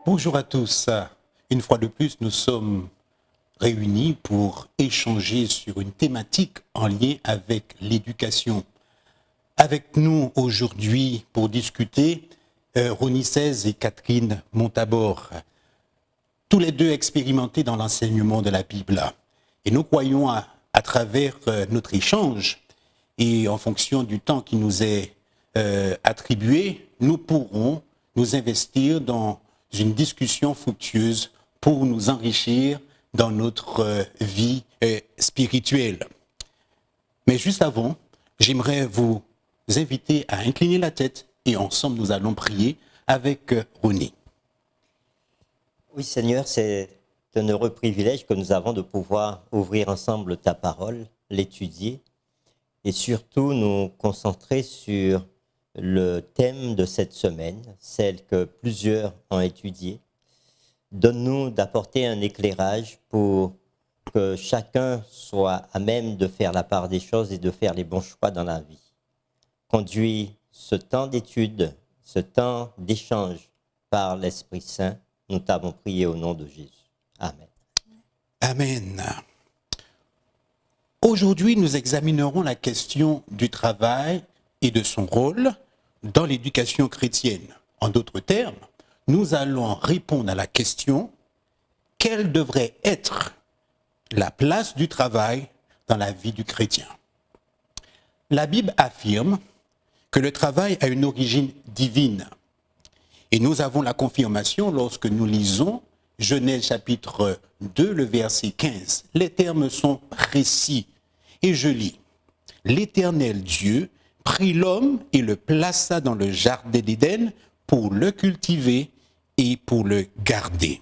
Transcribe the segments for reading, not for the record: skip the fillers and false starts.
Bonjour à tous. Une fois de plus, nous sommes réunis pour échanger sur une thématique en lien avec l'éducation. Avec nous aujourd'hui pour discuter, Ronnie Seize et Catherine Montabor, tous les deux expérimentés dans l'enseignement de la Bible. Et nous croyons à travers notre échange et en fonction du temps qui nous est attribué, nous pourrons nous investir dans une discussion fructueuse pour nous enrichir dans notre vie spirituelle. Mais juste avant, j'aimerais vous inviter à incliner la tête et ensemble nous allons prier avec Ronnie. Oui Seigneur, c'est un heureux privilège que nous avons de pouvoir ouvrir ensemble ta parole, l'étudier et surtout nous concentrer sur le thème de cette semaine, celle que plusieurs ont étudiée. Donne-nous d'apporter un éclairage pour que chacun soit à même de faire la part des choses et de faire les bons choix dans la vie. Conduis ce temps d'étude, ce temps d'échange par l'Esprit Saint. Nous t'avons prié au nom de Jésus. Amen. Amen. Aujourd'hui, nous examinerons la question du travail et de son rôle dans l'éducation chrétienne. En d'autres termes, nous allons répondre à la question « Quelle devrait être la place du travail dans la vie du chrétien ?» La Bible affirme que le travail a une origine divine. Et nous avons la confirmation lorsque nous lisons Genèse chapitre 2, le verset 15. Les termes sont précis. Et je lis « L'Éternel Dieu prit l'homme et le plaça dans le jardin d'Éden pour le cultiver et pour le garder. »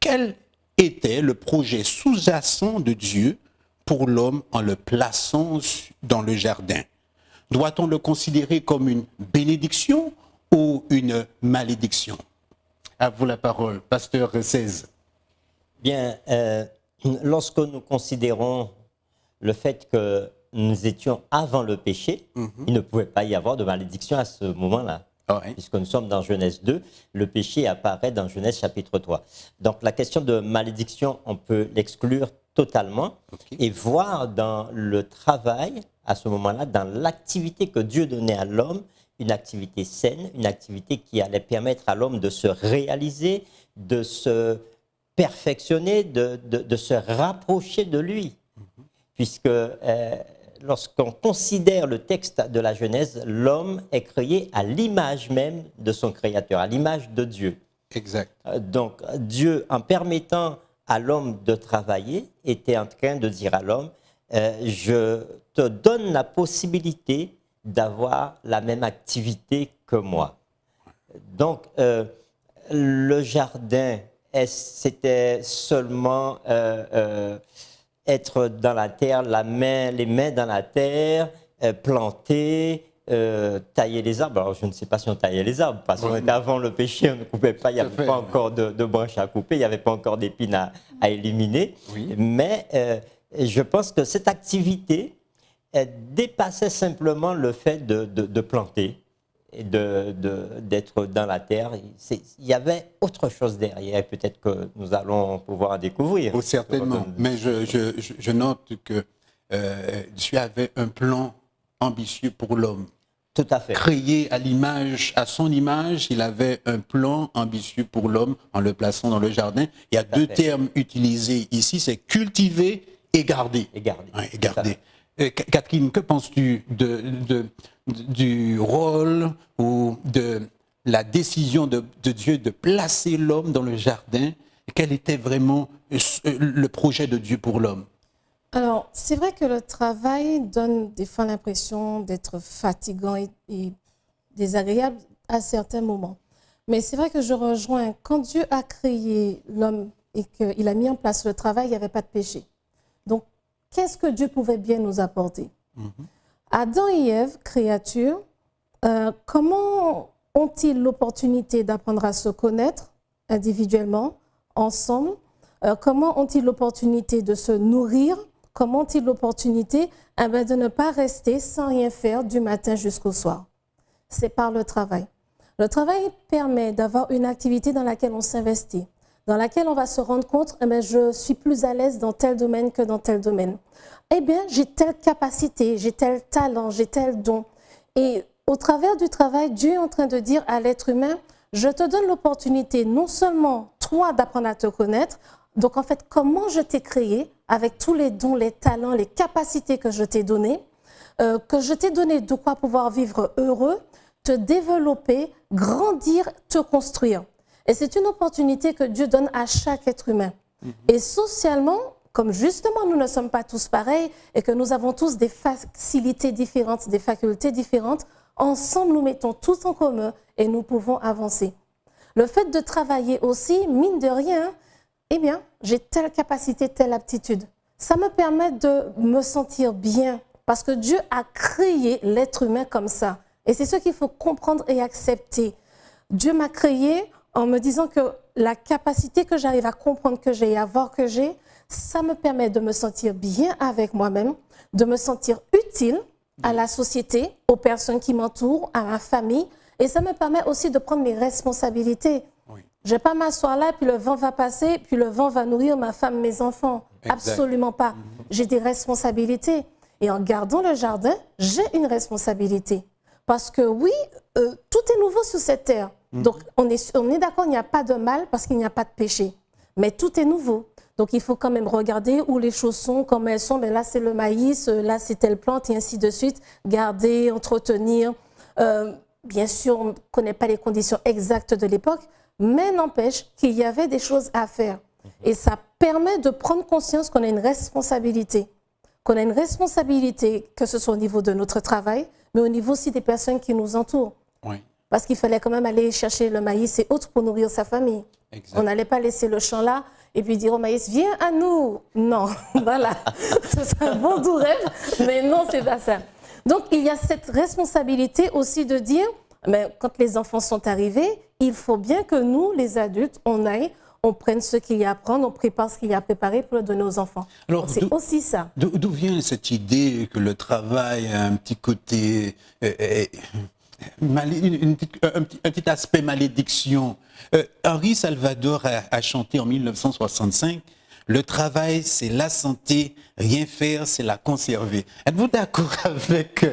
Quel était le projet sous-jacent de Dieu pour l'homme en le plaçant dans le jardin? Doit-on le considérer comme une bénédiction ou une malédiction? À vous la parole, pasteur Seize. Bien, lorsque nous considérons le fait que nous étions avant le péché, il ne pouvait pas y avoir de malédiction à ce moment-là. Ouais. Puisque nous sommes dans Genèse 2, le péché apparaît dans Genèse chapitre 3. Donc la question de malédiction, on peut l'exclure totalement et voir dans le travail, à ce moment-là, dans l'activité que Dieu donnait à l'homme, une activité saine, une activité qui allait permettre à l'homme de se réaliser, de se perfectionner, de se rapprocher de lui. Puisque lorsqu'on considère le texte de la Genèse, l'homme est créé à l'image même de son Créateur, à l'image de Dieu. Exact. Donc Dieu, en permettant à l'homme de travailler, était en train de dire à l'homme, je te donne la possibilité d'avoir la même activité que moi. Donc le jardin, c'était seulement être dans la terre, les mains dans la terre, planter, tailler les arbres. Alors, je ne sais pas si on taillait les arbres, parce qu'on était avant le péché, on ne coupait pas, il n'y avait pas encore de branches à couper, il n'y avait pas encore d'épines à éliminer. Oui. Mais je pense que cette activité dépassait simplement le fait de planter et d'être dans la terre. Il y avait autre chose derrière, peut-être que nous allons pouvoir découvrir. Oh, certainement, mais je note que Dieu avait un plan ambitieux pour l'homme. Tout à fait. Créé à son image, il avait un plan ambitieux pour l'homme en le plaçant dans le jardin. Il y a deux termes utilisés ici, c'est cultiver et garder. Et garder. Ouais, et garder. Catherine, que penses-tu du rôle ou de la décision de Dieu de placer l'homme dans le jardin? Quel était vraiment le projet de Dieu pour l'homme? Alors, c'est vrai que le travail donne des fois l'impression d'être fatigant et désagréable à certains moments. Mais c'est vrai que je rejoins, quand Dieu a créé l'homme et qu'il a mis en place le travail, il n'y avait pas de péché. Donc, qu'est-ce que Dieu pouvait bien nous apporter? Adam et Ève, créatures, comment ont-ils l'opportunité d'apprendre à se connaître individuellement, ensemble? Comment ont-ils l'opportunité de se nourrir? Comment ont-ils l'opportunité de ne pas rester sans rien faire du matin jusqu'au soir? c'est par le travail. Le travail permet d'avoir une activité dans laquelle on s'investit, dans laquelle on va se rendre compte, eh bien, je suis plus à l'aise dans tel domaine que dans tel domaine. Eh bien, j'ai telle capacité, j'ai tel talent, j'ai tel don. Et au travers du travail, Dieu est en train de dire à l'être humain, je te donne l'opportunité non seulement, toi, d'apprendre à te connaître, donc en fait, comment je t'ai créé avec tous les dons, les talents, les capacités que je t'ai données, de quoi pouvoir vivre heureux, te développer, grandir, te construire. Et c'est une opportunité que Dieu donne à chaque être humain. Et socialement, comme justement nous ne sommes pas tous pareils et que nous avons tous des facilités différentes, des facultés différentes, ensemble nous mettons tous en commun et nous pouvons avancer. Le fait de travailler aussi, mine de rien, eh bien, j'ai telle capacité, telle aptitude. Ça me permet de me sentir bien parce que Dieu a créé l'être humain comme ça. Et c'est ce qu'il faut comprendre et accepter. Dieu m'a créé en me disant que la capacité que j'arrive à comprendre que j'ai et à voir que j'ai, ça me permet de me sentir bien avec moi-même, de me sentir utile à la société, aux personnes qui m'entourent, à ma famille. Et ça me permet aussi de prendre mes responsabilités. Oui. Je ne vais pas m'asseoir là, puis le vent va passer, puis le vent va nourrir ma femme, mes enfants. Exact. Absolument pas. J'ai des responsabilités. Et en gardant le jardin, j'ai une responsabilité. Parce que oui, tout est nouveau sur cette terre. Donc, on est d'accord, il n'y a pas de mal parce qu'il n'y a pas de péché. Mais tout est nouveau. Donc, il faut quand même regarder où les choses sont, comment elles sont. Mais là, c'est le maïs, là, c'est telle plante, et ainsi de suite. Garder, entretenir. Bien sûr, on ne connaît pas les conditions exactes de l'époque, mais n'empêche qu'il y avait des choses à faire. Et ça permet de prendre conscience qu'on a une responsabilité. Qu'on a une responsabilité, que ce soit au niveau de notre travail, mais au niveau aussi des personnes qui nous entourent. Oui. Parce qu'il fallait quand même aller chercher le maïs et autres pour nourrir sa famille. Exact. On n'allait pas laisser le champ là et puis dire au maïs, viens à nous. Non, voilà. C'est un bon doux rêve, mais non, c'est pas ça. Donc, il y a cette responsabilité aussi de dire, mais quand les enfants sont arrivés, il faut bien que nous, les adultes, on aille, on prenne ce qu'il y a à prendre, on prépare ce qu'il y a à préparer pour le donner aux enfants. Alors, c'est aussi ça. D'où vient cette idée que le travail a un petit côté, un petit aspect malédiction? Henri Salvador a chanté en 1965, le travail c'est la santé, rien faire c'est la conserver. Êtes-vous d'accord avec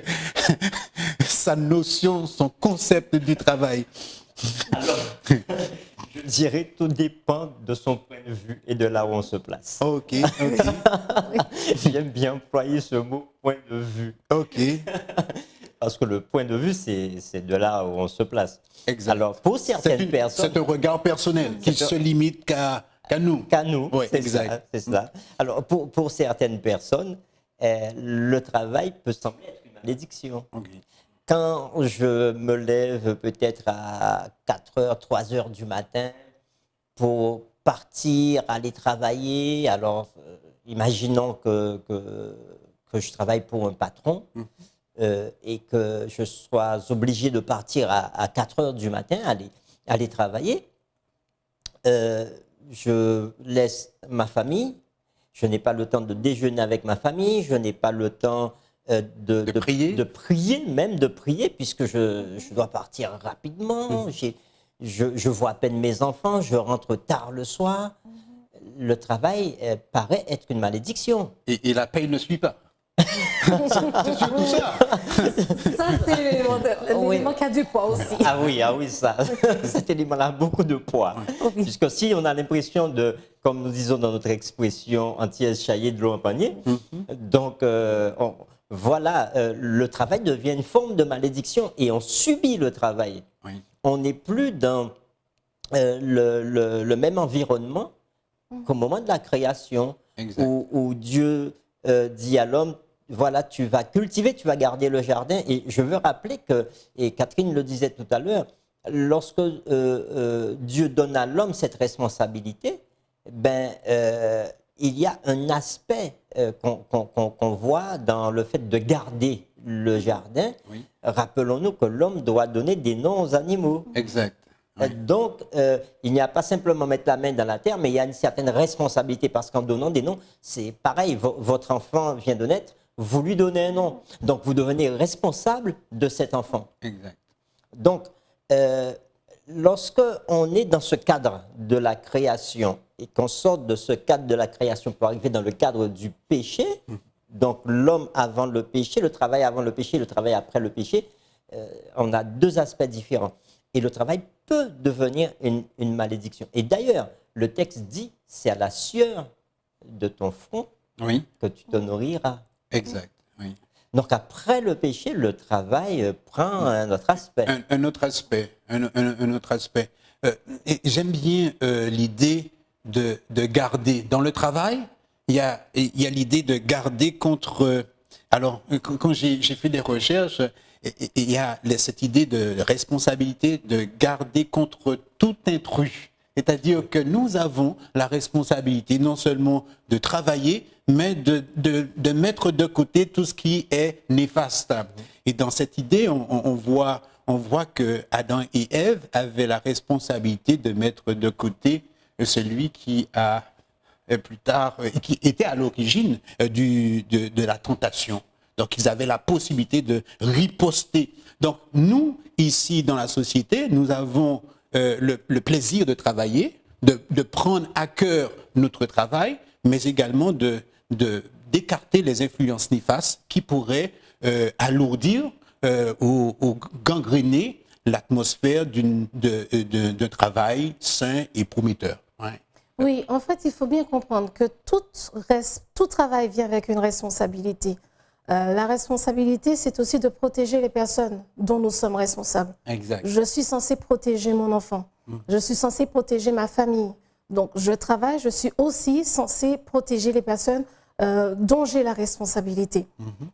sa notion, son concept du travail? Alors, je dirais tout dépend de son point de vue et de là où on se place. Ok. J'aime bien employer ce mot point de vue. Ok. Parce que le point de vue, c'est de là où on se place. Exact. Alors, pour certaines personnes... C'est un regard personnel qui se limite qu'à nous. Qu'à nous, Oui, c'est exact. ça, c'est ça. Alors, pour certaines personnes, le travail peut sembler être une malédiction. Okay. Quand je me lève peut-être à 4 heures, 3 heures du matin pour partir, aller travailler, alors imaginons que je travaille pour un patron et que je sois obligé de partir à 4 heures du matin, aller travailler, je laisse ma famille, je n'ai pas le temps de déjeuner avec ma famille, je n'ai pas le temps de prier, puisque je dois partir rapidement. Je vois à peine mes enfants, je rentre tard le soir. Le travail paraît être une malédiction. Et la paye ne suit pas. C'est surtout ça. Ça, c'est l'élément qui a du poids aussi. Ah oui, ça. Cet élément-là a beaucoup de poids. Oui. Puisque si on a l'impression de, comme nous disons dans notre expression, entière chaillée de l'eau en panier, donc voilà, le travail devient une forme de malédiction et on subit le travail. Oui. On n'est plus dans le même environnement qu'au moment de la création, où Dieu dit à l'homme, voilà, tu vas cultiver, tu vas garder le jardin. Et je veux rappeler que, et Catherine le disait tout à l'heure, lorsque Dieu donne à l'homme cette responsabilité, il y a un aspect qu'on voit dans le fait de garder le jardin. Oui. Rappelons-nous que l'homme doit donner des noms aux animaux. Exact. Oui. Donc, il n'y a pas simplement mettre la main dans la terre, mais il y a une certaine responsabilité parce qu'en donnant des noms, c'est pareil, votre enfant vient de naître, vous lui donnez un nom. Donc, vous devenez responsable de cet enfant. Exact. Donc, lorsque on est dans ce cadre de la création et qu'on sort de ce cadre de la création pour arriver dans le cadre du péché, donc l'homme avant le péché, le travail avant le péché, le travail après le péché, on a deux aspects différents. Et le travail peut devenir une malédiction. Et d'ailleurs, le texte dit, c'est à la sueur de ton front Oui, que tu te nourriras. exact. Oui. Donc après le péché, le travail prend un autre aspect. Un autre aspect. Un autre aspect. Et j'aime bien l'idée de garder. Dans le travail, il y a l'idée de garder contre. Alors, quand j'ai fait des recherches, il y a cette idée de responsabilité de garder contre tout intrus. C'est-à-dire que nous avons la responsabilité non seulement de travailler, mais de mettre de côté tout ce qui est néfaste. Et dans cette idée, on voit que Adam et Ève avaient la responsabilité de mettre de côté celui qui a plus tard, qui était à l'origine de la tentation. Donc, ils avaient la possibilité de riposter. Donc, nous, ici, dans la société, nous avons le plaisir de travailler, de prendre à cœur notre travail, mais également d'écarter les influences néfastes qui pourraient alourdir ou gangréner l'atmosphère d'un travail sain et prometteur. Ouais. Oui, en fait, il faut bien comprendre que tout travail vient avec une responsabilité. La responsabilité, c'est aussi de protéger les personnes dont nous sommes responsables. Exact. Je suis censée protéger mon enfant. Je suis censée protéger ma famille. Donc, je travaille, je suis aussi censée protéger les personnes dont j'ai la responsabilité.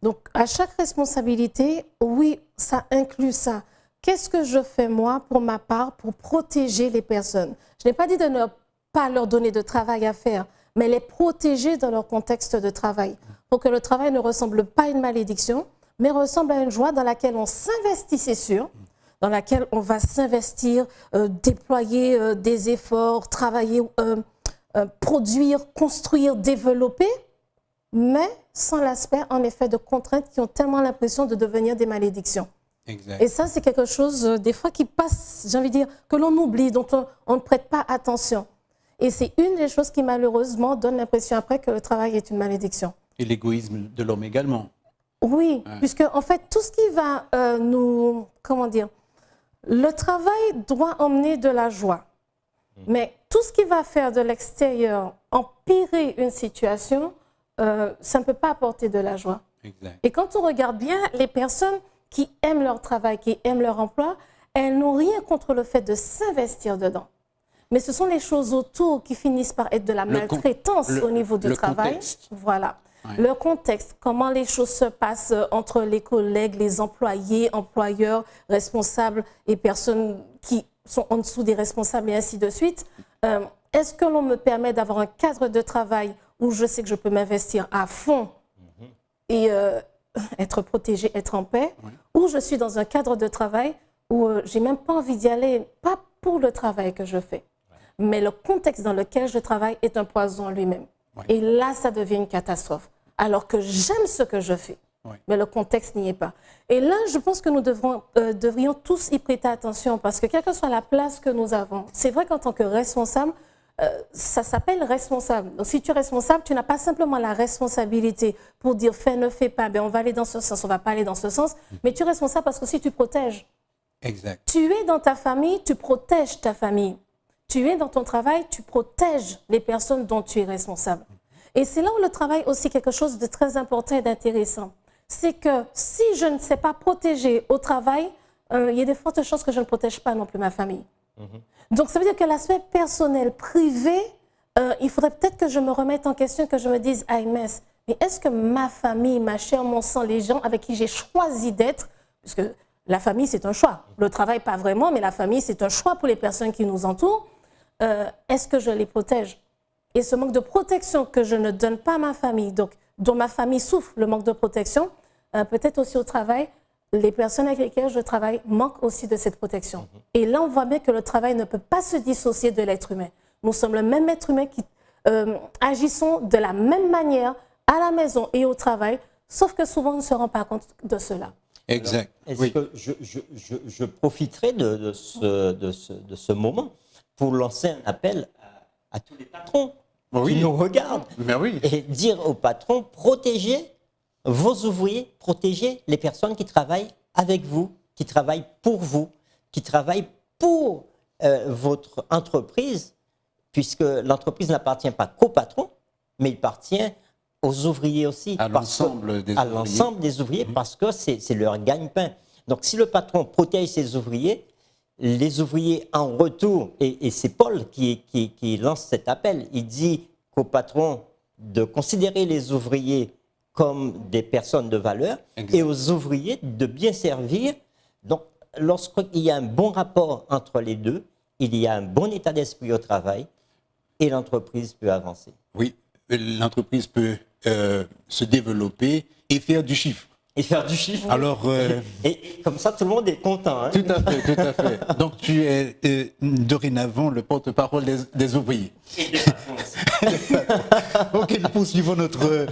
Donc, à chaque responsabilité, oui, ça inclut ça. Qu'est-ce que je fais, moi, pour ma part, pour protéger les personnes? Je n'ai pas dit de ne pas leur donner de travail à faire, mais les protéger dans leur contexte de travail, pour que le travail ne ressemble pas à une malédiction, mais ressemble à une joie dans laquelle on s'investit, c'est sûr, dans laquelle on va s'investir, déployer des efforts, travailler, produire, construire, développer, mais sans l'aspect, en effet, de contraintes qui ont tellement l'impression de devenir des malédictions. Exact. Et ça, c'est quelque chose, des fois, qui passe, j'ai envie de dire, que l'on oublie, dont on ne prête pas attention. Et c'est une des choses qui, malheureusement, donne l'impression après que le travail est une malédiction. Et l'égoïsme de l'homme également. Oui, puisque, en fait, tout ce qui va nous... Comment dire? Le travail doit emmener de la joie. Mais tout ce qui va faire de l'extérieur empirer une situation, ça ne peut pas apporter de la joie. Exact. Et quand on regarde bien, les personnes qui aiment leur travail, qui aiment leur emploi, elles n'ont rien contre le fait de s'investir dedans. Mais ce sont les choses autour qui finissent par être de la maltraitance au niveau du travail. Contexte. Voilà. Ouais. Le contexte, comment les choses se passent entre les collègues, les employés, employeurs, responsables et personnes qui sont en dessous des responsables et ainsi de suite. Est-ce que l'on me permet d'avoir un cadre de travail où je sais que je peux m'investir à fond et être protégé, être en paix, ou je suis dans un cadre de travail où j'ai même pas envie d'y aller, pas pour le travail que je fais, mais le contexte dans lequel je travaille est un poison en lui-même. Et là, ça devient une catastrophe. Alors que j'aime ce que je fais, mais le contexte n'y est pas. Et là, je pense que nous devrions tous y prêter attention parce que quelle que soit la place que nous avons, c'est vrai qu'en tant que responsable, ça s'appelle responsable. Donc, si tu es responsable, tu n'as pas simplement la responsabilité pour dire fais, ne fais pas, ben, on va aller dans ce sens, on ne va pas aller dans ce sens, mais tu es responsable parce que si tu protèges. Exact. Tu es dans ta famille, tu protèges ta famille. Tu es dans ton travail, tu protèges les personnes dont tu es responsable. Et c'est là où le travail aussi quelque chose de très important et d'intéressant. C'est que si je ne sais pas protéger au travail, il y a de fortes chances que je ne protège pas non plus ma famille. Donc ça veut dire que l'aspect personnel, privé, il faudrait peut-être que je me remette en question, que je me dise, ah mince, mais est-ce que ma famille, ma chair, mon sang, les gens avec qui j'ai choisi d'être, puisque la famille c'est un choix, le travail pas vraiment, mais la famille c'est un choix pour les personnes qui nous entourent, est-ce que je les protège? Et ce manque de protection que je ne donne pas à ma famille, donc dont ma famille souffre, le manque de protection, peut-être aussi au travail, les personnes avec lesquelles je travaille manquent aussi de cette protection. Et là, on voit bien que le travail ne peut pas se dissocier de l'être humain. Nous sommes le même être humain qui agissons de la même manière à la maison et au travail, sauf que souvent on ne se rend pas compte de cela. Exact. Est-ce Oui. que je profiterai de ce moment pour lancer un appel à tous les patrons Oui. qui nous regardent Mais oui. et dire aux patrons, protégez vos ouvriers, protégez les personnes qui travaillent avec vous, qui travaillent pour vous, qui travaillent pour votre entreprise, puisque l'entreprise n'appartient pas qu'au patron, mais il appartient aux ouvriers aussi. À l'ensemble des ouvriers. À l'ensemble des ouvriers, parce que c'est leur gagne-pain. Donc si le patron protège ses ouvriers, les ouvriers en retour, et c'est Paul qui lance cet appel, il dit qu'au patron de considérer les ouvriers comme des personnes de valeur, Exact. et aux ouvriers de bien servir. Donc lorsqu'il y a un bon rapport entre les deux, il y a un bon état d'esprit au travail, et l'entreprise peut avancer. Oui, l'entreprise peut se développer et faire du chiffre. Et faire du chiffre. Alors, Et comme ça, tout le monde est content. Hein? tout à fait, tout à fait. Donc, tu es dorénavant le porte-parole des ouvriers. Et des patrons aussi. Ok, nous poursuivons notre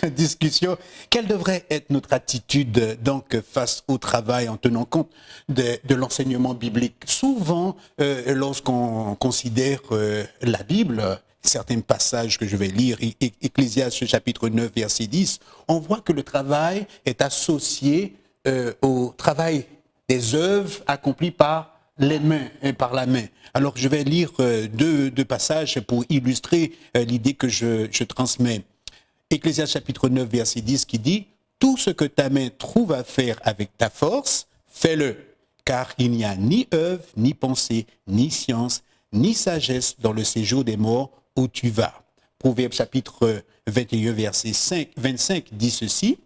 discussion. Quelle devrait être notre attitude donc face au travail en tenant compte de l'enseignement biblique? Souvent, lorsqu'on considère la Bible, certains passages que je vais lire, Ecclésiaste chapitre 9, verset 10, on voit que le travail est associé au travail des œuvres accomplies par les mains et par la main. Alors je vais lire deux passages pour illustrer l'idée que je transmets. Ecclésiaste chapitre 9, verset 10 qui dit « Tout ce que ta main trouve à faire avec ta force, fais-le, car il n'y a ni œuvre, ni pensée, ni science, ni sagesse dans le séjour des morts où tu vas. » Proverbe chapitre 21, verset 25 dit ceci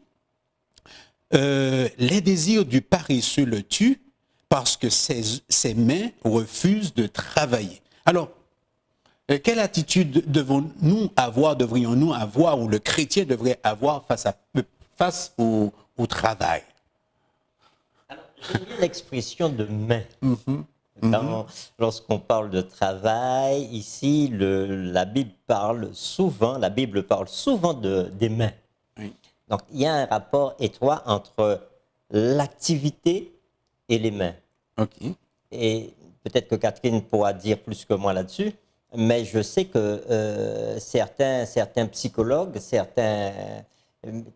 « Les désirs du paresseux le tuent, parce que ses mains refusent de travailler. » Alors, quelle attitude devrions-nous avoir, ou le chrétien devrait avoir face au travail? Alors, j'aime bien l'expression de main. Lorsqu'on parle de travail, ici, la Bible parle souvent des mains. Oui. Donc, il y a un rapport étroit entre l'activité et les mains. Ok. Et peut-être que Catherine pourra dire plus que moi là-dessus, mais je sais que certains psychologues, certains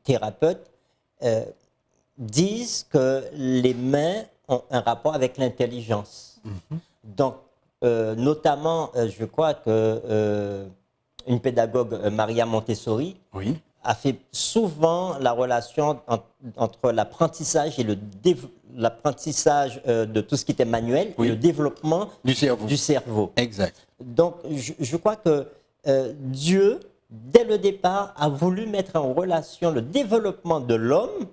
thérapeutes disent que les mains ont un rapport avec l'intelligence. Donc, notamment, je crois que une pédagogue, Maria Montessori, Oui. a fait souvent la relation entre l'apprentissage et l'apprentissage de tout ce qui était manuel, Oui. et le développement Du cerveau. Exact. Donc, je crois que Dieu, dès le départ, a voulu mettre en relation le développement de l'homme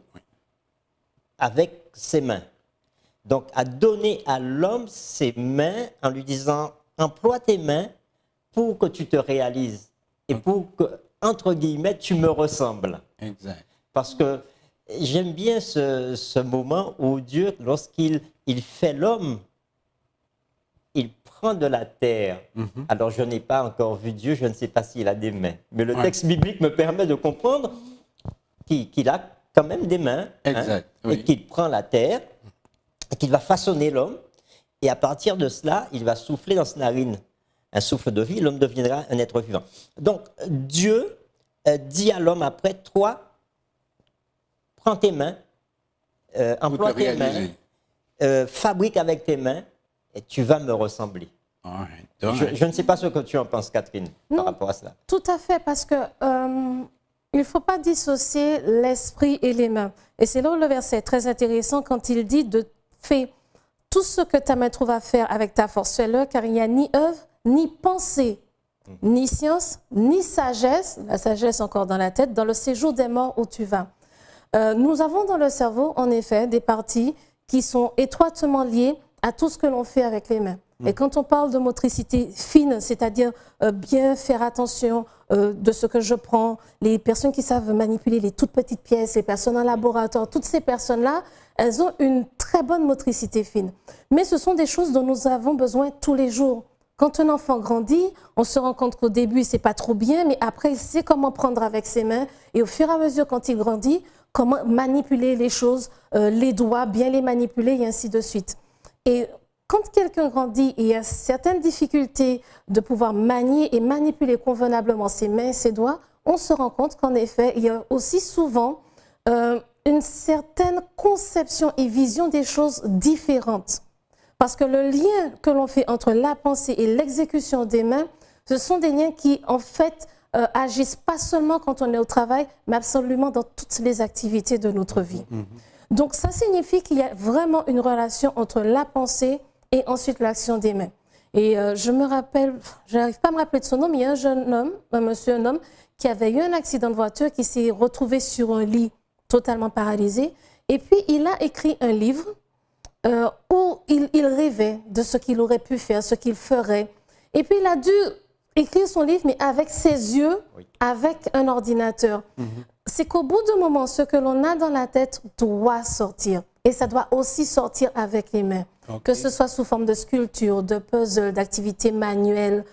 avec ses mains. Donc, a donné à l'homme ses mains en lui disant « Emploie tes mains pour que tu te réalises et pour que, entre guillemets, tu me ressembles. » Exact. Parce que j'aime bien ce moment où Dieu, lorsqu'il fait l'homme, il prend de la terre. Alors, je n'ai pas encore vu Dieu, je ne sais pas s'il a des mains. Mais le texte biblique me permet de comprendre qu'il a quand même des mains. Exact, oui. Et qu'il prend la terre, et qu'il va façonner l'homme. Et à partir de cela, il va souffler dans ses narines un souffle de vie, l'homme deviendra un être vivant. Donc, Dieu dit à l'homme après, toi, prends tes mains, emploie tes mains, fabrique avec tes mains, et tu vas me ressembler. Je ne sais pas ce que tu en penses, Catherine, par rapport à cela. Tout à fait, parce que il ne faut pas dissocier l'esprit et les mains. Et c'est là où le verset est très intéressant quand il dit de faire tout ce que ta main trouve à faire avec ta force, fais-le, car il n'y a ni œuvre, ni pensée, ni science, ni sagesse, la sagesse encore dans la tête, dans le séjour des morts où tu vas. Nous avons dans le cerveau, en effet, des parties qui sont étroitement liées à tout ce que l'on fait avec les mains. Et quand on parle de motricité fine, c'est-à-dire bien faire attention de ce que je prends, les personnes qui savent manipuler les toutes petites pièces, les personnes en laboratoire, toutes ces personnes-là, elles ont une très bonne motricité fine. Mais ce sont des choses dont nous avons besoin tous les jours. Quand un enfant grandit, on se rend compte qu'au début, c'est pas trop bien, mais après, il sait comment prendre avec ses mains. Et au fur et à mesure, quand il grandit, comment manipuler les choses, les doigts, bien les manipuler et ainsi de suite. Et quand quelqu'un grandit et a certaines difficultés de pouvoir manier et manipuler convenablement ses mains et ses doigts, on se rend compte qu'en effet, il y a aussi souvent une certaine conception et vision des choses différentes. Parce que le lien que l'on fait entre la pensée et l'exécution des mains, ce sont des liens qui, en fait, agissent pas seulement quand on est au travail, mais absolument dans toutes les activités de notre vie. Donc, ça signifie qu'il y a vraiment une relation entre la pensée et ensuite l'action des mains. Et je me rappelle, je n'arrive pas à me rappeler de son nom, mais il y a un jeune homme, un homme, qui avait eu un accident de voiture, qui s'est retrouvé sur un lit totalement paralysé. Et puis, il a écrit un livre où il rêvait de ce qu'il aurait pu faire, ce qu'il ferait. Et puis, il a dû écrire son livre, mais avec ses yeux, avec un ordinateur. C'est qu'au bout d'un moment, ce que l'on a dans la tête doit sortir. Et ça doit aussi sortir avec les mains. Que ce soit sous forme de sculpture, de puzzle, d'activité manuelle,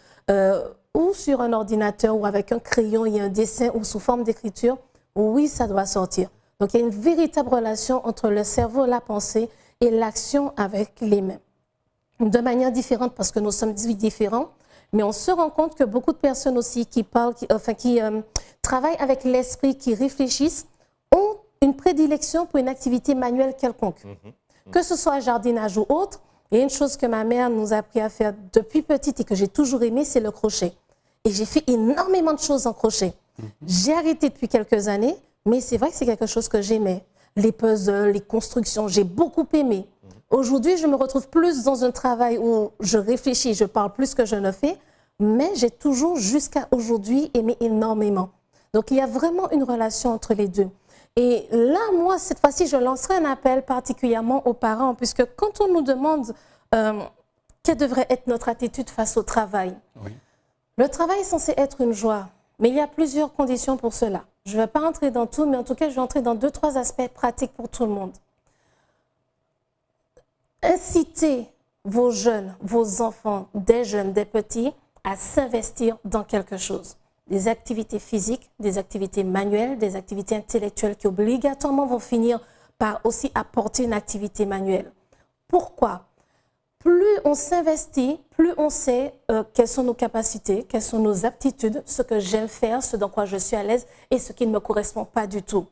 ou sur un ordinateur, ou avec un crayon et un dessin, ou sous forme d'écriture, oui, ça doit sortir. Donc, il y a une véritable relation entre le cerveau, la pensée et l'action avec les mains. De manière différente, parce que nous sommes différents, mais on se rend compte que beaucoup de personnes aussi qui parlent, qui travaillent avec l'esprit, qui réfléchissent, ont une prédilection pour une activité manuelle quelconque. Que ce soit jardinage ou autre, il y a une chose que ma mère nous a appris à faire depuis petite et que j'ai toujours aimé, c'est le crochet. Et j'ai fait énormément de choses en crochet. J'ai arrêté depuis quelques années, mais c'est vrai que c'est quelque chose que j'aimais. Les puzzles, les constructions, j'ai beaucoup aimé. Aujourd'hui, je me retrouve plus dans un travail où je réfléchis, je parle plus que je ne fais, mais j'ai toujours, jusqu'à aujourd'hui, aimé énormément. Donc, il y a vraiment une relation entre les deux. Et là, moi, cette fois-ci, je lancerai un appel particulièrement aux parents, puisque quand on nous demande quelle devrait être notre attitude face au travail, le travail est censé être une joie, mais il y a plusieurs conditions pour cela. Je ne vais pas entrer dans tout, mais en tout cas, je vais entrer dans 2-3 aspects pratiques pour tout le monde. Incitez vos jeunes, vos enfants, des jeunes, des petits, à s'investir dans quelque chose. Des activités physiques, des activités manuelles, des activités intellectuelles qui obligatoirement vont finir par aussi apporter une activité manuelle. Pourquoi? Plus on s'investit, plus on sait quelles sont nos capacités, quelles sont nos aptitudes, ce que j'aime faire, ce dans quoi je suis à l'aise et ce qui ne me correspond pas du tout.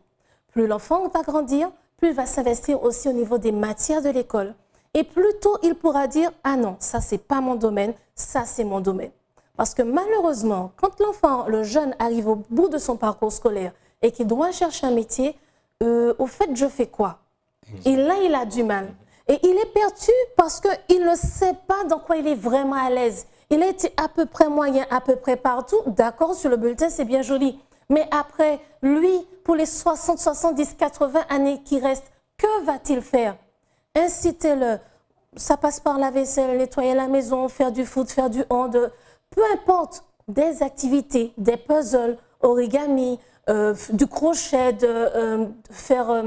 Plus l'enfant va grandir, plus il va s'investir aussi au niveau des matières de l'école. Et plus tôt, il pourra dire « Ah non, ça, c'est pas mon domaine, ça, c'est mon domaine ». Parce que malheureusement, quand l'enfant, le jeune, arrive au bout de son parcours scolaire et qu'il doit chercher un métier, au fait, je fais quoi? Et là, il a du mal. Et il est perdu parce qu'il ne sait pas dans quoi il est vraiment à l'aise. Il a été à peu près moyen, à peu près partout. D'accord, sur le bulletin, c'est bien joli. Mais après, lui, pour les 60, 70, 80 années qui restent, que va-t-il faire? Incitez-le. Ça passe par la vaisselle, nettoyer la maison, faire du foot, faire du hand, peu importe, des activités, des puzzles, origami, du crochet, de faire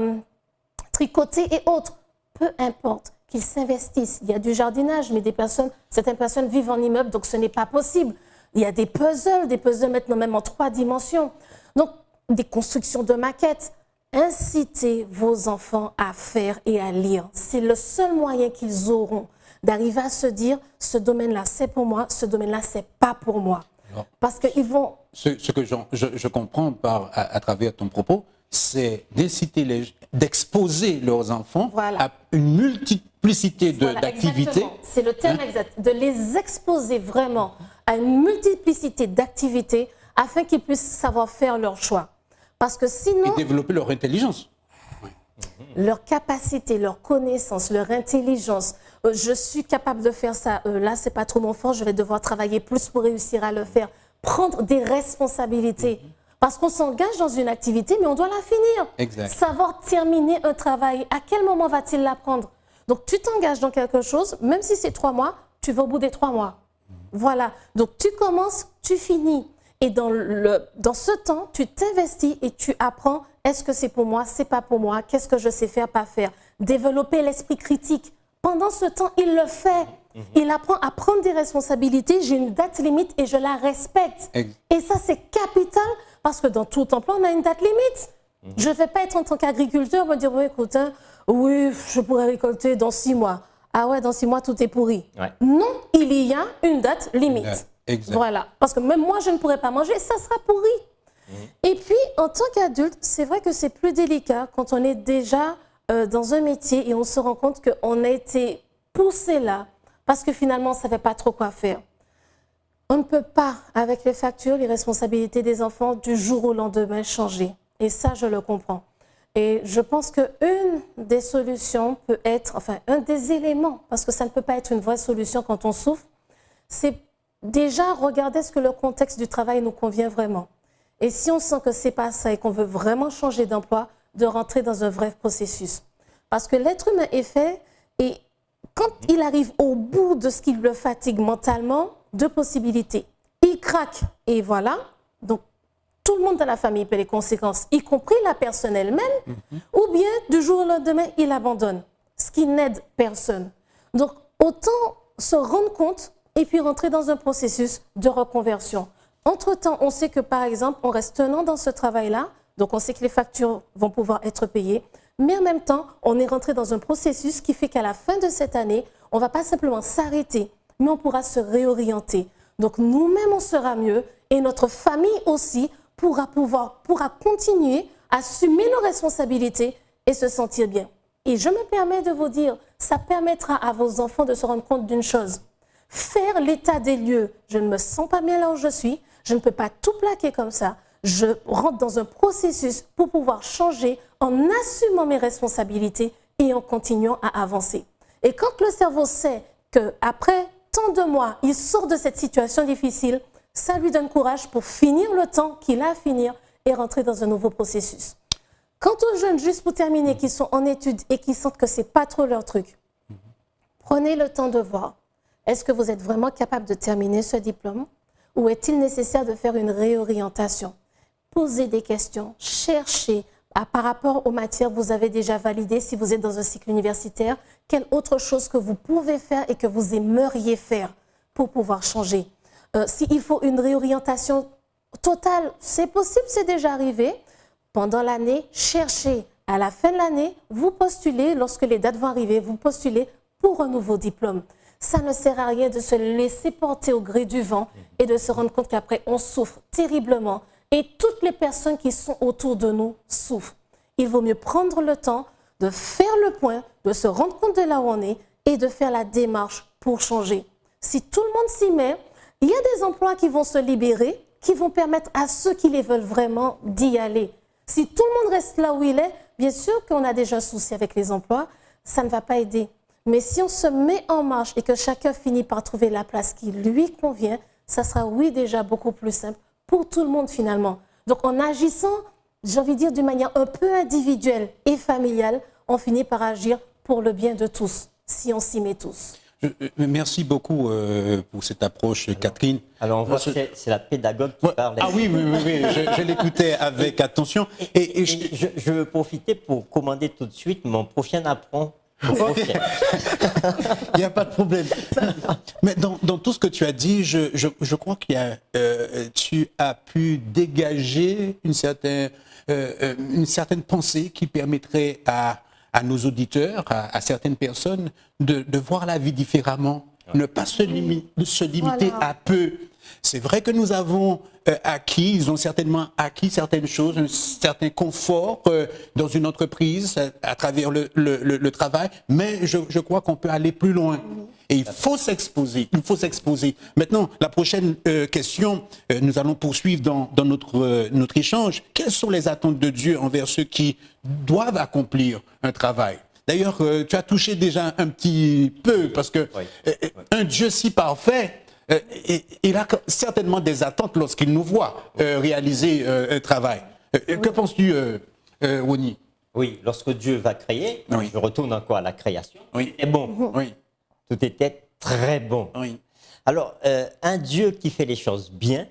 tricoter et autres. Peu importe qu'ils s'investissent. Il y a du jardinage, mais certaines personnes vivent en immeuble, donc ce n'est pas possible. Il y a des puzzles maintenant même en 3 dimensions. Donc, des constructions de maquettes. Incitez vos enfants à faire et à lire. C'est le seul moyen qu'ils auront d'arriver à se dire « ce domaine-là, c'est pour moi, ce domaine-là, c'est pas pour moi ». Parce qu'ils vont... Ce que je comprends à travers ton propos, c'est d'inciter d'exposer leurs enfants à une multiplicité d'activités. C'est le terme exact. De les exposer vraiment à une multiplicité d'activités afin qu'ils puissent savoir faire leur choix. Parce que sinon... Et développer leur intelligence. Leur capacité, leur connaissance, leur intelligence. Je suis capable de faire ça. Là, c'est pas trop mon fort. Je vais devoir travailler plus pour réussir à le faire. Prendre des responsabilités. Parce qu'on s'engage dans une activité, mais on doit la finir. Exact. Savoir terminer un travail. À quel moment va-t-il l'apprendre? Donc, tu t'engages dans quelque chose, même si c'est 3 mois, tu vas au bout des 3 mois. Voilà. Donc, tu commences, tu finis. Et dans ce temps, tu t'investis et tu apprends, est-ce que c'est pour moi, c'est pas pour moi, qu'est-ce que je sais faire, pas faire. Développer l'esprit critique. Pendant ce temps, il le fait. Il apprend à prendre des responsabilités. J'ai une date limite et je la respecte. Et ça, c'est capital parce que dans tout emploi, on a une date limite. Je ne vais pas être en tant qu'agriculteur, me dire, oui, écoute, hein, oui, je pourrais récolter dans 6 mois. Ah ouais, dans 6 mois, tout est pourri. Ouais. Non, il y a une date limite. Ouais, exact. Voilà. Parce que même moi, je ne pourrais pas manger, ça sera pourri. Et puis, en tant qu'adulte, c'est vrai que c'est plus délicat quand on est déjà dans un métier et on se rend compte qu'on a été poussé là parce que finalement, on ne savait pas trop quoi faire. On ne peut pas, avec les factures, les responsabilités des enfants, du jour au lendemain, changer. Et ça, je le comprends. Et je pense qu'une des solutions peut être, enfin, un des éléments, parce que ça ne peut pas être une vraie solution quand on souffre, c'est déjà regarder ce que le contexte du travail nous convient vraiment. Et si on sent que ce n'est pas ça et qu'on veut vraiment changer d'emploi, de rentrer dans un vrai processus. Parce que l'être humain est fait, et quand il arrive au bout de ce qui le fatigue mentalement, deux possibilités. Il craque et voilà, donc tout le monde dans la famille paie les conséquences, y compris la personne elle-même, ou bien du jour au lendemain, il abandonne, ce qui n'aide personne. Donc autant se rendre compte et puis rentrer dans un processus de reconversion. Entre-temps, on sait que par exemple, on reste tenant dans ce travail-là, donc on sait que les factures vont pouvoir être payées, mais en même temps, on est rentré dans un processus qui fait qu'à la fin de cette année, on ne va pas simplement s'arrêter, mais on pourra se réorienter. Donc nous-mêmes, on sera mieux et notre famille aussi pourra continuer à assumer nos responsabilités et se sentir bien. Et je me permets de vous dire, ça permettra à vos enfants de se rendre compte d'une chose. Faire l'état des lieux, je ne me sens pas bien là où je suis, je ne peux pas tout plaquer comme ça. Je rentre dans un processus pour pouvoir changer en assumant mes responsabilités et en continuant à avancer. Et quand le cerveau sait qu'après tant de mois, il sort de cette situation difficile, ça lui donne courage pour finir le temps qu'il a à finir et rentrer dans un nouveau processus. Quant aux jeunes, juste pour terminer, qui sont en études et qui sentent que ce n'est pas trop leur truc, prenez le temps de voir. Est-ce que vous êtes vraiment capable de terminer ce diplôme ou est-il nécessaire de faire une réorientation? Posez des questions, cherchez par rapport aux matières que vous avez déjà validées, si vous êtes dans un cycle universitaire, quelle autre chose que vous pouvez faire et que vous aimeriez faire pour pouvoir changer. S'il faut une réorientation totale, c'est possible, c'est déjà arrivé. Pendant l'année, cherchez. À la fin de l'année, vous postulez, lorsque les dates vont arriver, vous postulez pour un nouveau diplôme. Ça ne sert à rien de se laisser porter au gré du vent et de se rendre compte qu'après, on souffre terriblement. Et toutes les personnes qui sont autour de nous souffrent. Il vaut mieux prendre le temps de faire le point, de se rendre compte de là où on est et de faire la démarche pour changer. Si tout le monde s'y met, il y a des emplois qui vont se libérer, qui vont permettre à ceux qui les veulent vraiment d'y aller. Si tout le monde reste là où il est, bien sûr qu'on a déjà un souci avec les emplois, ça ne va pas aider. Mais si on se met en marche et que chacun finit par trouver la place qui lui convient, ça sera oui déjà beaucoup plus simple pour tout le monde finalement. Donc en agissant, j'ai envie de dire d'une manière un peu individuelle et familiale, on finit par agir pour le bien de tous, si on s'y met tous. Merci beaucoup pour cette approche, Catherine. Alors on voit que c'est la pédagogue qui parle. Ah oui, je l'écoutais avec attention. Et je veux profiter pour commander tout de suite mon prochain apprend. Il n'y a pas de problème. Mais dans tout ce que tu as dit, je crois qu'il y a, tu as pu dégager une certaine pensée qui permettrait à nos auditeurs, à certaines personnes, de voir la vie différemment, ne pas se limiter à peu. C'est vrai que nous avons acquis, ils ont certainement acquis certaines choses, un certain confort dans une entreprise à travers le travail, mais je crois qu'on peut aller plus loin. Et il faut s'exposer, Maintenant, la prochaine question, nous allons poursuivre dans notre échange. Quelles sont les attentes de Dieu envers ceux qui doivent accomplir un travail? D'ailleurs, tu as touché déjà un petit peu, parce que un Dieu si parfait, il a certainement des attentes lorsqu'il nous voit réaliser un travail. Que penses-tu, Woni? Oui, lorsque Dieu va créer, je retourne encore à la création, c'est bon. Oui. Tout était très bon. Oui. Alors, un Dieu qui fait les choses bien,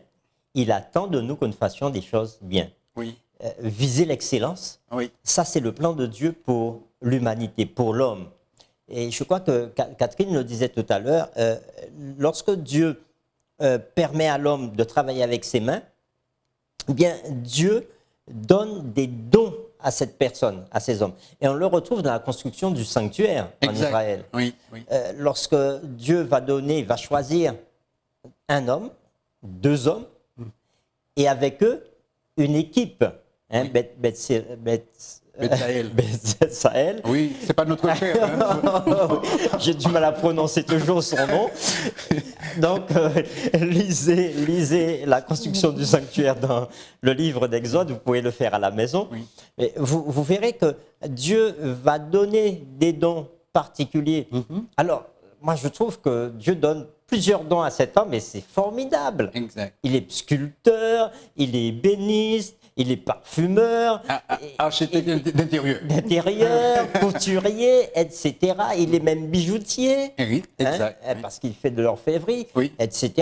il attend de nous que nous fassions des choses bien. Oui. Viser l'excellence, ça c'est le plan de Dieu pour l'humanité, pour l'homme. Et je crois que Catherine le disait tout à l'heure, lorsque Dieu permet à l'homme de travailler avec ses mains, eh bien Dieu donne des dons à cette personne, à ces hommes. Et on le retrouve dans la construction du sanctuaire en Exact. Israël. Oui, oui. Lorsque Dieu va choisir un homme, 2 hommes, et avec eux, une équipe. Hein, Betsaël. Oui, c'est pas notre frère. Hein. J'ai du mal à prononcer toujours son nom. Donc, lisez la construction du sanctuaire dans le livre d'Exode. Vous pouvez le faire à la maison. Oui. Et vous verrez que Dieu va donner des dons particuliers. Alors, moi, je trouve que Dieu donne plusieurs dons à cet homme et c'est formidable. Exact. Il est sculpteur, il est ébéniste, il est parfumeur, Architecte d'intérieur, couturier, etc. Il est même bijoutier, Oui, exact. hein, parce qu'il fait de l'orfèvrerie, Oui. etc.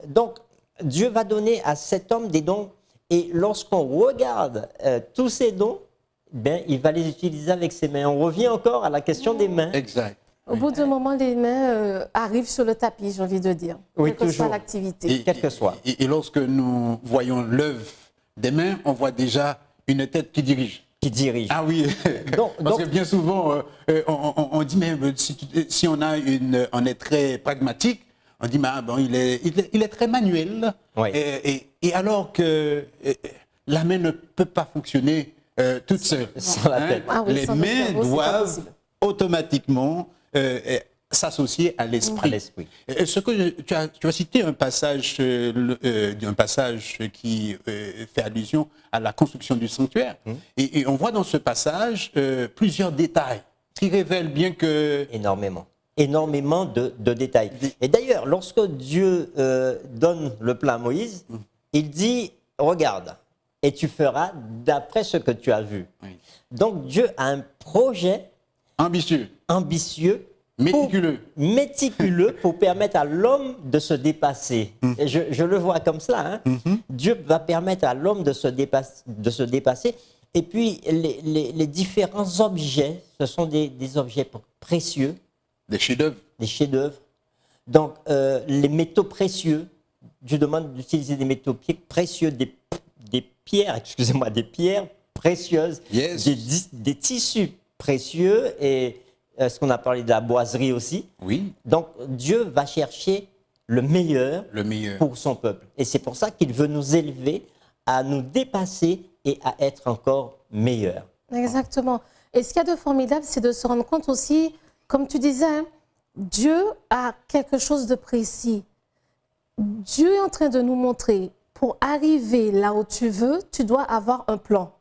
Donc, Dieu va donner à cet homme des dons. Et lorsqu'on regarde tous ces dons, ben, il va les utiliser avec ses mains. On revient encore à la question des mains. Exact. Au bout d'un moment, les mains arrivent sur le tapis, j'ai envie de dire. Oui, quelle que soit toujours. l'activité. Quel que soit. Et lorsque nous voyons l'œuvre des mains, on voit déjà une tête qui dirige. Qui dirige. Ah oui, parce que bien souvent, on dit même si on a on est très pragmatique, on dit mais, bon, il est très manuel. Oui. Et alors que la main ne peut pas fonctionner toute seule. Sans la tête. Ah oui, Les sans le mains cerveau, c'est pas doivent possible. automatiquement s'associer à l'esprit. À l'esprit. Ce que tu as cité un passage qui fait allusion à la construction du sanctuaire. Et on voit dans ce passage plusieurs détails qui révèlent bien que... Énormément de détails. Et d'ailleurs, lorsque Dieu donne le plan à Moïse, il dit, regarde, et tu feras d'après ce que tu as vu. Oui. Donc Dieu a un projet Ambitieux, ambitieux, méticuleux. pour permettre à l'homme de se dépasser. Et je le vois comme ça. Hein. Dieu va permettre à l'homme de se dépasser. Et puis, les différents objets, ce sont des objets précieux. Des chefs-d'œuvre. Des chefs-d'œuvre. Donc, les métaux précieux, Dieu demande d'utiliser des métaux précieux, des pierres précieuses, Yes. des tissus précieux et ce qu'on a parlé de la boiserie aussi. Oui, Donc, Dieu va chercher le meilleur le meilleur. pour son peuple. Et c'est pour ça qu'il veut nous élever à nous dépasser et à être encore meilleurs. Exactement. Et ce qu'il y a de formidable, c'est de se rendre compte aussi, comme tu disais, hein, Dieu a quelque chose de précis. Dieu est en train de nous montrer, pour arriver là où tu veux, tu dois avoir un plan.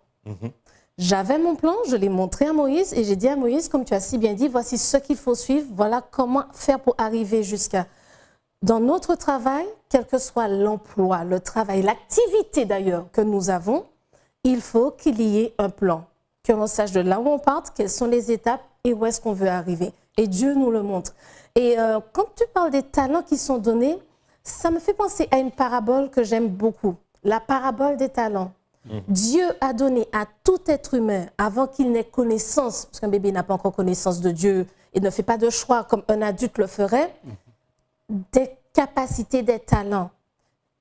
J'avais mon plan, je l'ai montré à Moïse et j'ai dit à Moïse, comme tu as si bien dit, voici ce qu'il faut suivre, voilà comment faire pour arriver jusqu'à... Dans notre travail, quel que soit l'emploi, le travail, l'activité d'ailleurs que nous avons, il faut qu'il y ait un plan, que l'on sache de là où on part, quelles sont les étapes et où est-ce qu'on veut arriver. Et Dieu nous le montre. Et quand tu parles des talents qui sont donnés, ça me fait penser à une parabole que j'aime beaucoup, la parabole des talents. Dieu a donné à tout être humain, avant qu'il n'ait connaissance, parce qu'un bébé n'a pas encore connaissance de Dieu et ne fait pas de choix comme un adulte le ferait, des capacités, des talents.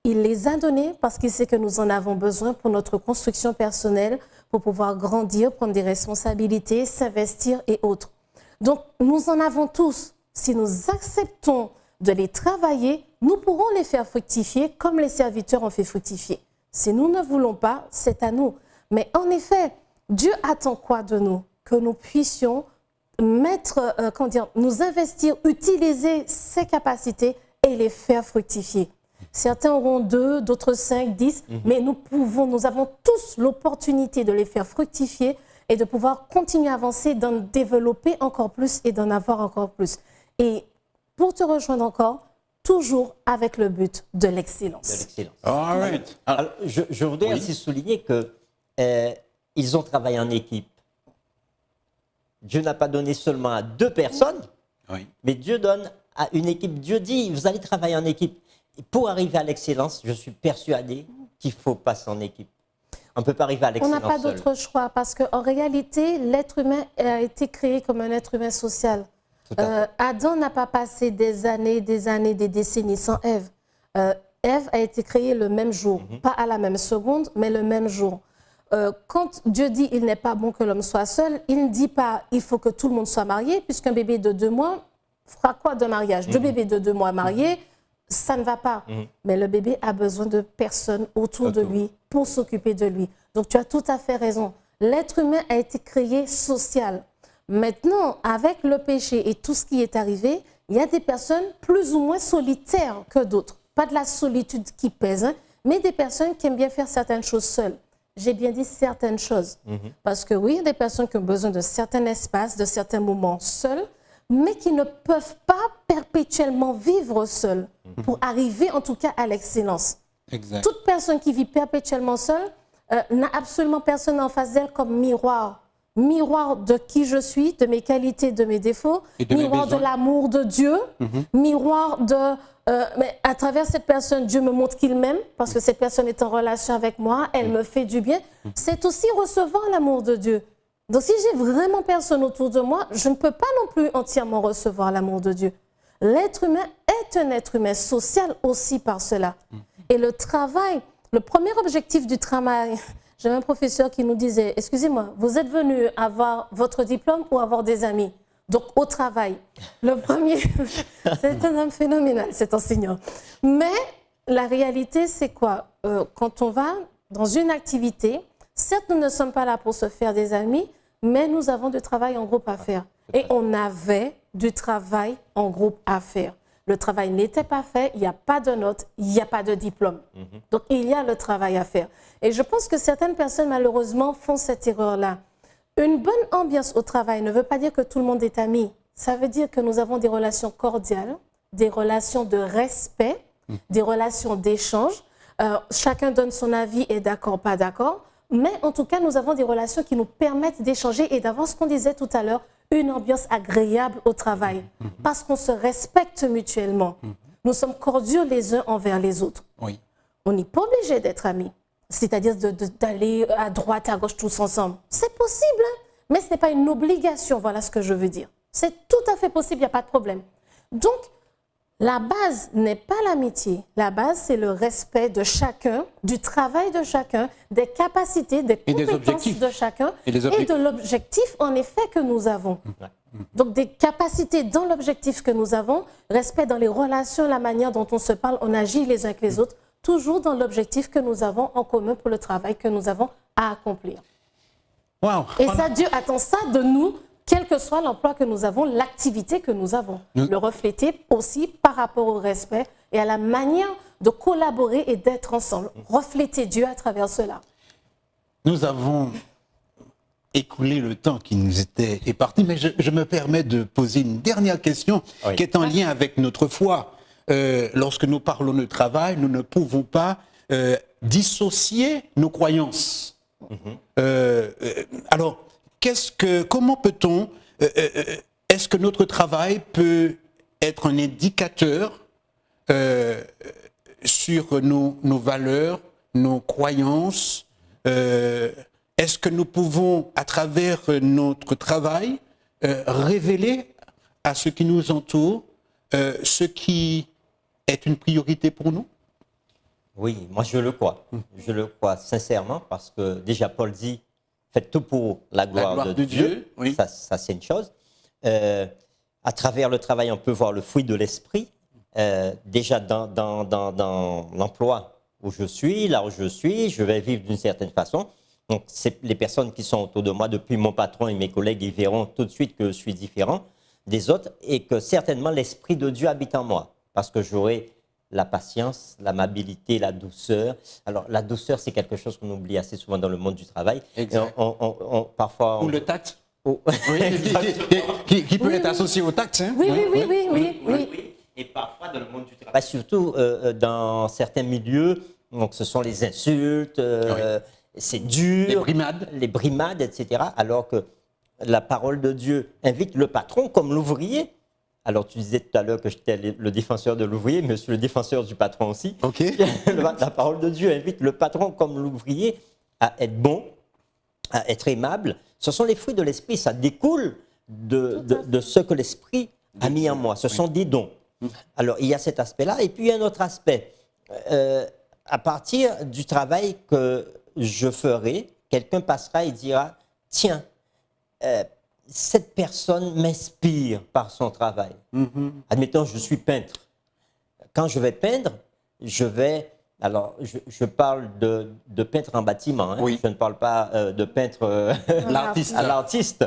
Il les a donnés parce qu'il sait que nous en avons besoin pour notre construction personnelle, pour pouvoir grandir, prendre des responsabilités, s'investir et autres. Donc, nous en avons tous. Si nous acceptons de les travailler, nous pourrons les faire fructifier comme les serviteurs ont fait fructifier. Si nous ne voulons pas, c'est à nous. Mais en effet, Dieu attend quoi de nous? Que nous puissions nous investir, utiliser ces capacités et les faire fructifier. Certains auront 2, d'autres 5, 10, mais nous avons tous l'opportunité de les faire fructifier et de pouvoir continuer à avancer, d'en développer encore plus et d'en avoir encore plus. Et pour te rejoindre encore, toujours avec le but de l'excellence. De l'excellence. All right. Alors, je voudrais aussi souligner qu'ils ont travaillé en équipe. Dieu n'a pas donné seulement à 2 personnes, mais Dieu donne à une équipe. Dieu dit, vous allez travailler en équipe. Et pour arriver à l'excellence, je suis persuadé qu'il faut passer en équipe. On ne peut pas arriver à On l'excellence n'a pas seul. d'autre choix parce qu'en réalité, l'être humain a été créé comme un être humain social. Adam n'a pas passé des années, des décennies sans Ève. Ève a été créée le même jour, pas à la même seconde, mais le même jour. quand Dieu dit il n'est pas bon que l'homme soit seul, il ne dit pas il faut que tout le monde soit marié, puisqu'un bébé de 2 mois fera quoi de mariage? 2 bébés de 2 mois mariés, ça ne va pas. Mais le bébé a besoin de personnes autour de lui pour s'occuper de lui. Donc tu as tout à fait raison. L'être humain a été créé social. Maintenant, avec le péché et tout ce qui est arrivé, il y a des personnes plus ou moins solitaires que d'autres. Pas de la solitude qui pèse, hein, mais des personnes qui aiment bien faire certaines choses seules. J'ai bien dit certaines choses. Parce que oui, il y a des personnes qui ont besoin de certains espaces, de certains moments seuls, mais qui ne peuvent pas perpétuellement vivre seuls pour arriver en tout cas à l'excellence. Exact. Toute personne qui vit perpétuellement seule n'a absolument personne en face d'elle comme miroir. Miroir de qui je suis, de mes qualités, de mes défauts, Et de mes miroir de besoins. l'amour de Dieu, miroir de... mais à travers cette personne, Dieu me montre qu'il m'aime parce que cette personne est en relation avec moi, elle me fait du bien. C'est aussi recevoir l'amour de Dieu. Donc si j'ai vraiment personne autour de moi, je ne peux pas non plus entièrement recevoir l'amour de Dieu. L'être humain est un être humain social aussi par cela. Et le travail, le premier objectif du travail, j'avais un professeur qui nous disait, excusez-moi, vous êtes venu avoir votre diplôme ou avoir des amis? Donc au travail. Le premier, c'est un homme phénoménal, cet enseignant. Mais la réalité, c'est quoi? Quand on va dans une activité, certes, nous ne sommes pas là pour se faire des amis, mais nous avons du travail en groupe à faire. Et on avait du travail en groupe à faire. Le travail n'était pas fait, il n'y a pas de notes, il n'y a pas de diplôme. Donc, il y a le travail à faire. Et je pense que certaines personnes, malheureusement, font cette erreur-là. Une bonne ambiance au travail ne veut pas dire que tout le monde est ami. Ça veut dire que nous avons des relations cordiales, des relations de respect, des relations d'échange. Chacun donne son avis et d'accord, pas d'accord. Mais en tout cas, nous avons des relations qui nous permettent d'échanger et d'avoir ce qu'on disait tout à l'heure, une ambiance agréable au travail. Parce qu'on se respecte mutuellement. Nous sommes cordiaux les uns envers les autres. Oui. On n'est pas obligé d'être amis. C'est-à-dire d'aller à droite, à gauche, tous ensemble. C'est possible, hein, mais ce n'est pas une obligation, voilà ce que je veux dire. C'est tout à fait possible, il n'y a pas de problème. Donc, la base n'est pas l'amitié. La base, c'est le respect de chacun, du travail de chacun, des capacités, des compétences objectifs. de chacun Et des et de l'objectif, en effet, que nous avons. Donc, des capacités dans l'objectif que nous avons, respect dans les relations, la manière dont on se parle, on agit les uns avec les autres, toujours dans l'objectif que nous avons en commun pour le travail que nous avons à accomplir. Wow. Et ça, Dieu attend ça de nous, quel que soit l'emploi que nous avons, l'activité que nous avons. Le refléter aussi par rapport au respect et à la manière de collaborer et d'être ensemble. Refléter Dieu à travers cela. Nous avons écoulé le temps qui nous était épargné, mais je me permets de poser une dernière question qui est en lien avec notre foi. Lorsque nous parlons de travail, nous ne pouvons pas dissocier nos croyances. Alors, comment peut-on, est-ce que notre travail peut être un indicateur sur nos valeurs, nos croyances? Est-ce que nous pouvons, à travers notre travail, révéler à ceux qui nous entourent ce qui est une priorité pour nous? Oui, moi je le crois. Je le crois sincèrement parce que déjà Paul dit faites tout pour la gloire de Dieu. Oui. Ça c'est une chose. À travers le travail, on peut voir le fruit de l'esprit. Déjà dans l'emploi où je suis, là où je vais vivre d'une certaine façon. Donc les personnes qui sont autour de moi, depuis mon patron et mes collègues, ils verront tout de suite que je suis différent des autres et que certainement l'Esprit de Dieu habite en moi parce que j'aurai la patience, l'amabilité, la douceur. Alors, la douceur, c'est quelque chose qu'on oublie assez souvent dans le monde du travail. Exact. Parfois, Ou le tact. Oh. qui peut être associé au tact. Hein? Oui. Et parfois, dans le monde du travail, surtout dans certains milieux, donc ce sont les insultes, c'est dur. Les brimades, etc. Alors que la parole de Dieu invite le patron comme l'ouvrier. Alors, tu disais tout à l'heure que j'étais le défenseur de l'ouvrier, mais je suis le défenseur du patron aussi. Ok. La parole de Dieu invite le patron comme l'ouvrier à être bon, à être aimable. Ce sont les fruits de l'esprit, ça découle de ce que l'esprit a mis en moi. Ce sont des dons. Alors, il y a cet aspect-là. Et puis, il y a un autre aspect. À partir du travail que je ferai, quelqu'un passera et dira, tiens, cette personne m'inspire par son travail. Admettons, je suis peintre. Quand je vais peindre, alors je parle de peintre en bâtiment, hein. Oui. Je ne parle pas de peintre L'artiste. à l'artiste,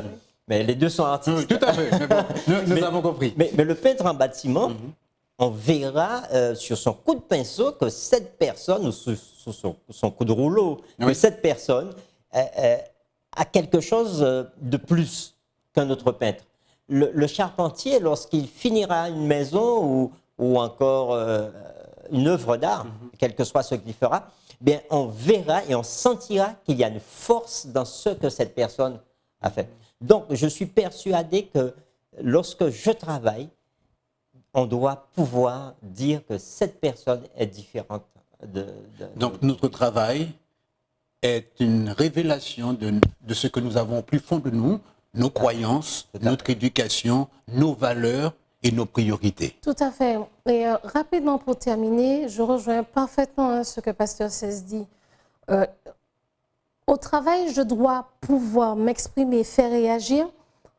mais les deux sont artistes. Oui, tout à fait. Mais bon, nous avons compris. Mais le peintre en bâtiment, on verra sur son coup de pinceau que cette personne, ou sur son coup de rouleau, que cette personne a quelque chose de plus qu'un autre peintre. Le charpentier, lorsqu'il finira une maison ou encore une œuvre d'art, quel que soit ce qu'il fera, bien, on verra et on sentira qu'il y a une force dans ce que cette personne a fait. Donc, je suis persuadé que lorsque je travaille, on doit pouvoir dire que cette personne est différente Donc, notre travail est une révélation de ce que nous avons au plus fond de nous, nos croyances, notre éducation, nos valeurs et nos priorités. Tout à fait. Et rapidement pour terminer, je rejoins parfaitement ce que Pasteur Cesse dit. Au travail, je dois pouvoir m'exprimer, faire réagir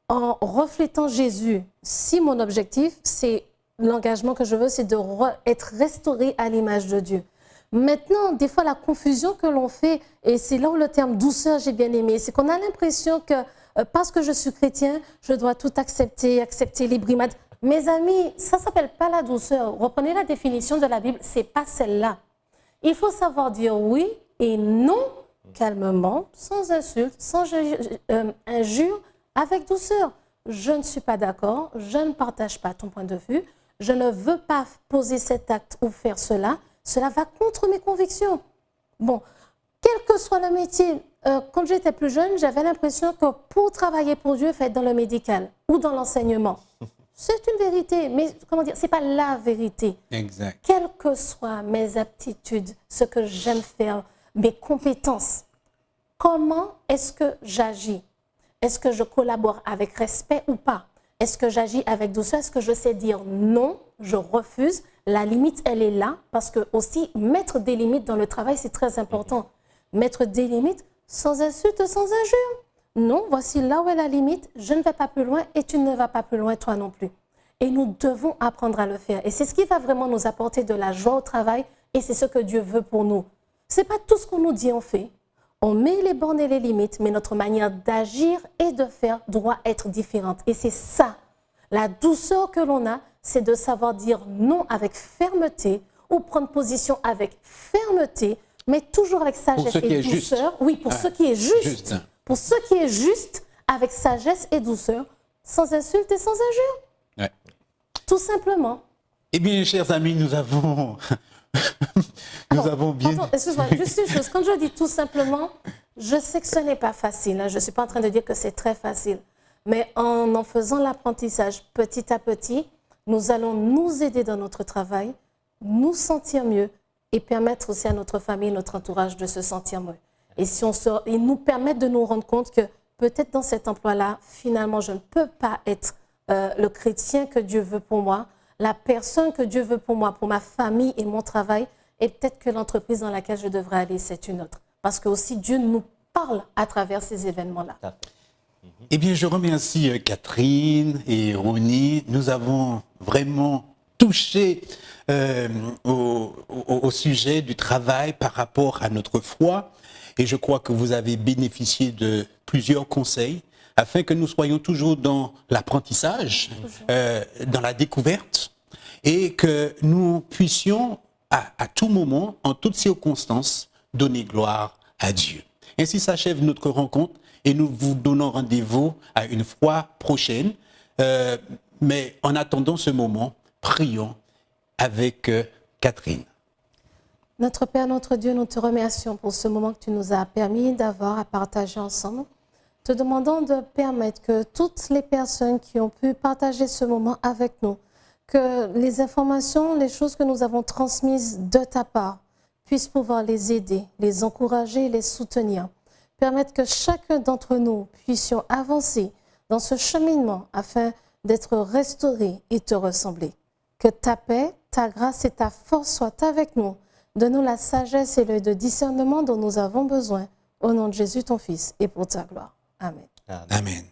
en reflétant Jésus. Si mon objectif, c'est l'engagement que je veux, c'est d'être restauré à l'image de Dieu. Maintenant, des fois, la confusion que l'on fait, et c'est là où le terme douceur, j'ai bien aimé, c'est qu'on a l'impression que parce que je suis chrétien, je dois tout accepter les brimades. Mes amis, ça ne s'appelle pas la douceur. Reprenez la définition de la Bible, ce n'est pas celle-là. Il faut savoir dire oui et non calmement, sans insulte, sans injure, avec douceur. Je ne suis pas d'accord, je ne partage pas ton point de vue, je ne veux pas poser cet acte ou faire cela, cela va contre mes convictions. Bon, quel que soit le métier, quand j'étais plus jeune, j'avais l'impression que pour travailler pour Dieu, il faut être dans le médical ou dans l'enseignement. C'est une vérité, mais comment dire, ce n'est pas la vérité. Exact. Quelles que soient mes aptitudes, ce que j'aime faire, mes compétences, comment est-ce que j'agis? Est-ce que je collabore avec respect ou pas? Est-ce que j'agis avec douceur? Est-ce que je sais dire non, je refuse? La limite, elle est là, parce que aussi, mettre des limites dans le travail, c'est très important. Mettre des limites sans insulte, sans injure. Non, voici là où est la limite, je ne vais pas plus loin et tu ne vas pas plus loin, toi non plus. Et nous devons apprendre à le faire. Et c'est ce qui va vraiment nous apporter de la joie au travail et c'est ce que Dieu veut pour nous. Ce n'est pas tout ce qu'on nous dit, on fait. On met les bornes et les limites, mais notre manière d'agir et de faire doit être différente. Et c'est ça, la douceur que l'on a, c'est de savoir dire non avec fermeté ou prendre position avec fermeté, mais toujours avec sagesse et douceur. Oui, pour ce qui est juste. Pour ce qui est juste, avec sagesse et douceur, sans insulte et sans injure. Ouais. Tout simplement. Eh bien, chers amis, nous avons bien... Pardon, excuse-moi, juste une chose. Quand je dis tout simplement, je sais que ce n'est pas facile. Je ne suis pas en train de dire que c'est très facile. Mais en faisant l'apprentissage petit à petit, nous allons nous aider dans notre travail, nous sentir mieux et permettre aussi à notre famille, notre entourage de se sentir mieux. Et si ils nous permettent de nous rendre compte que peut-être dans cet emploi-là, finalement, je ne peux pas être le chrétien que Dieu veut pour moi, la personne que Dieu veut pour moi, pour ma famille et mon travail, et peut-être que l'entreprise dans laquelle je devrais aller, c'est une autre. Parce que aussi Dieu nous parle à travers ces événements-là. Eh bien, je remercie Catherine et Ronnie. Nous avons vraiment touché au sujet du travail par rapport à notre foi. Et je crois que vous avez bénéficié de plusieurs conseils afin que nous soyons toujours dans l'apprentissage, dans la découverte, et que nous puissions à tout moment, en toutes circonstances, donner gloire à Dieu. Ainsi s'achève notre rencontre et nous vous donnons rendez-vous à une fois prochaine. Mais en attendant ce moment, prions avec Catherine. Notre Père, notre Dieu, nous te remercions pour ce moment que tu nous as permis d'avoir à partager ensemble. Te demandons de permettre que toutes les personnes qui ont pu partager ce moment avec nous, que les informations, les choses que nous avons transmises de ta part puissent pouvoir les aider, les encourager, les soutenir. Permettre que chacun d'entre nous puissions avancer dans ce cheminement afin d'être restaurés et te ressembler. Que ta paix, ta grâce et ta force soient avec nous. Donne-nous la sagesse et l'œil de discernement dont nous avons besoin. Au nom de Jésus, ton Fils, et pour ta gloire. Amen. Amen. Amen.